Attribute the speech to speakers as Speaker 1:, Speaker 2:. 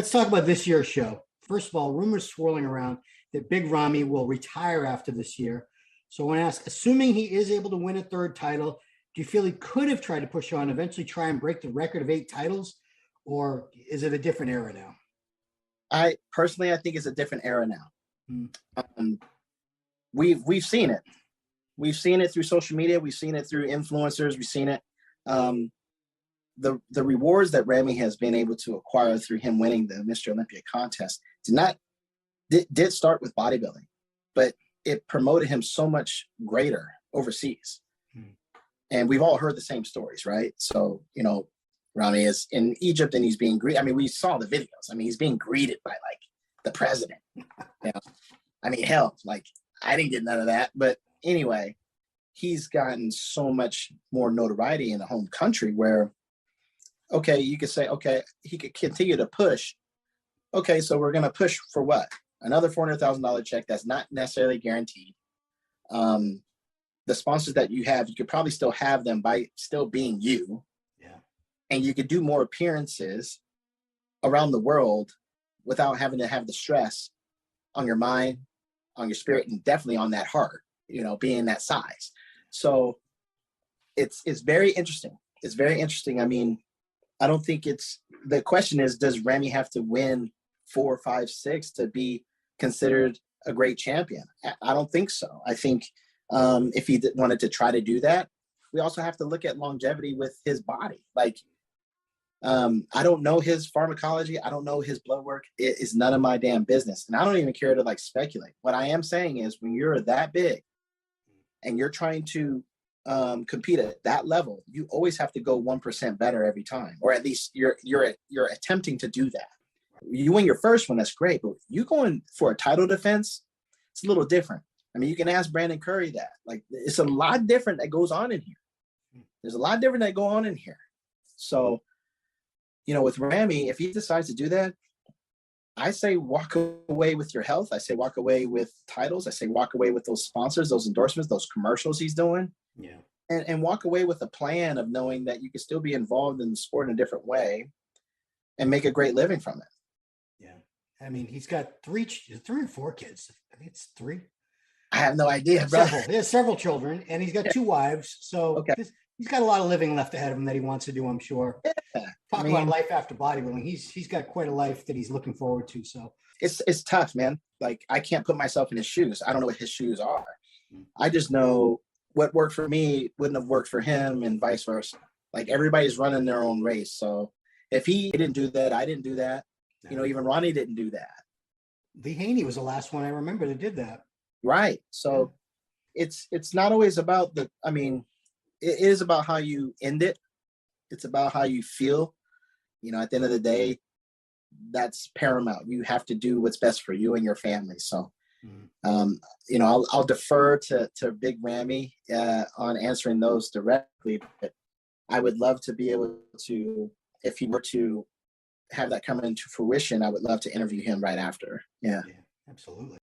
Speaker 1: let's talk about this year's show. First of all, rumors swirling around that Big Ramy will retire after this year. So I want to ask, assuming he is able to win a third title, do you feel he could have tried to push on, eventually try and break the record of 8 titles? Or is it a different era now?
Speaker 2: I think it's a different era now. We've seen it. We've seen it through social media. We've seen it through influencers. We've seen it. The rewards that Ramy has been able to acquire through him winning the Mr. Olympia contest did start with bodybuilding, but it promoted him so much greater overseas. And we've all heard the same stories, right? So, Ramy is in Egypt and he's being greeted. I mean, we saw the videos. I mean, he's being greeted by like the president. I mean, hell, like I didn't get none of that. But anyway, he's gotten so much more notoriety in the home country where, okay, you could say, okay, he could continue to push. Okay, so we're going to push for what? Another $400,000 check that's not necessarily guaranteed. The sponsors that you have, you could probably still have them by still being you. Yeah. And you could do more appearances around the world without having to have the stress on your mind, on your spirit, and definitely on that heart, being that size. So it's very interesting. It's very interesting. I mean, I don't think the question is, does Ramy have to win 4, 5, 6 to be considered a great champion? I don't think so. I think if he wanted to try to do that, we also have to look at longevity with his body. Like, I don't know his pharmacology. I don't know his blood work. It is none of my damn business. And I don't even care to like speculate. What I am saying is when you're that big and you're trying to compete at that level, you always have to go 1% better every time, or at least you're attempting to do that. You win your first one, that's great, but you going for a title defense, it's a little different. I mean, you can ask Brandon Curry that. Like, it's a lot different that goes on in here. There's a lot different that go on in here. So, with Ramy, if he decides to do that, I say walk away with your health. I say walk away with titles. I say walk away with those sponsors, those endorsements, those commercials he's doing. Yeah. And walk away with a plan of knowing that you can still be involved in the sport in a different way and make a great living from it.
Speaker 1: Yeah. I mean, he's got 3 or 4 kids. I think it's 3.
Speaker 2: I have no idea, bro.
Speaker 1: He has several children, and he's got 2 wives. So he's got a lot of living left ahead of him that he wants to do, I'm sure. Yeah. About life after bodybuilding. He's got quite a life that he's looking forward to. So
Speaker 2: it's tough, man. Like, I can't put myself in his shoes. I don't know what his shoes are. I just know what worked for me wouldn't have worked for him, and vice versa. Like, everybody's running their own race. So if he didn't do that, I didn't do that. No. Even Ronnie didn't do that.
Speaker 1: Lee Haney was the last one I remember that did that.
Speaker 2: Right. So it's not always about it is about how you end it. It's about how you feel. At the end of the day, that's paramount. You have to do what's best for you and your family. So, I'll defer to Big Ramy on answering those directly, but I would love to be able to, if he were to have that come into fruition, I would love to interview him right after. Yeah,
Speaker 1: absolutely.